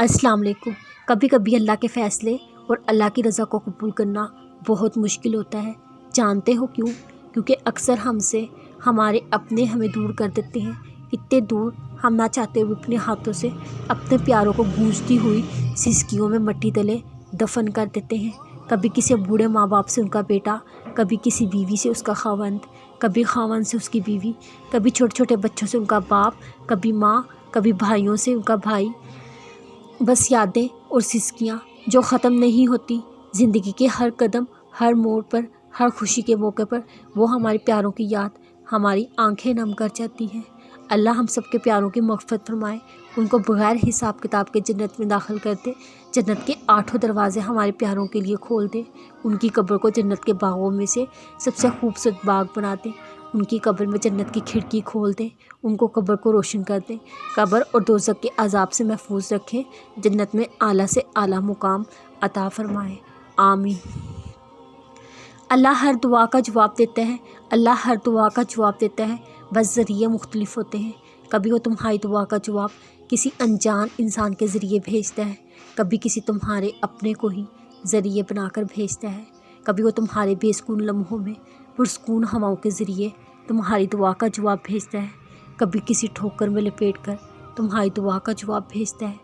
अस्सलाम वालेकुम। कभी कभी अल्लाह के फ़ैसले और अल्लाह की रज़ा को कबूल करना बहुत मुश्किल होता है। जानते हो क्यों? क्योंकि अक्सर हमसे हमारे अपने हमें दूर कर देते हैं। इतने दूर हम ना चाहते हुए अपने हाथों से अपने प्यारों को गूंजती हुई सिसकियों में मट्टी तले दफन कर देते हैं। कभी किसी बूढ़े माँ बाप से उनका बेटा, कभी किसी बीवी से उसका खावंद, कभी खावंद से उसकी बीवी, कभी छोटे छोटे बच्चों से उनका बाप, कभी माँ, कभी भाइयों से उनका भाई। बस यादें और सिसकियाँ जो ख़त्म नहीं होती। ज़िंदगी के हर कदम, हर मोड़ पर, हर खुशी के मौके पर वो हमारे प्यारों की याद हमारी आंखें नम कर जाती हैं। अल्लाह हम सब के प्यारों की मग़फ़िरत फरमाए, उनको बग़ैर हिसाब किताब के जन्नत में दाखिल कर दे। जन्नत के 8 दरवाज़े हमारे प्यारों के लिए खोल दे। उनकी कब्र को जन्नत के बागों में से सबसे खूबसूरत बाग बना दे। उनकी कब्र में जन्नत की खिड़की खोल दें, उनको कब्र को रोशन कर दें। कब्र और दोज़ख के अज़ाब से महफूज रखें। जन्नत में आला से आला मुकाम अता फ़रमाएँ। आमीन। अल्लाह हर दुआ का जवाब देता है। अल्लाह हर दुआ का जवाब देता है, बस ज़रिए मुख्तलिफ़ होते हैं। कभी वो तुम्हारी दुआ का जवाब किसी अनजान इंसान के ज़रिए भेजता है, कभी किसी तुम्हारे अपने को ही ज़रिए बनाकर भेजता है। कभी वो तुम्हारे बेसुकून लम्हों में पुरसुकून हवाओं के ज़रिए तुम्हारी दुआ का जवाब भेजता है, कभी किसी ठोकर में लपेट कर तुम्हारी दुआ का जवाब भेजता है।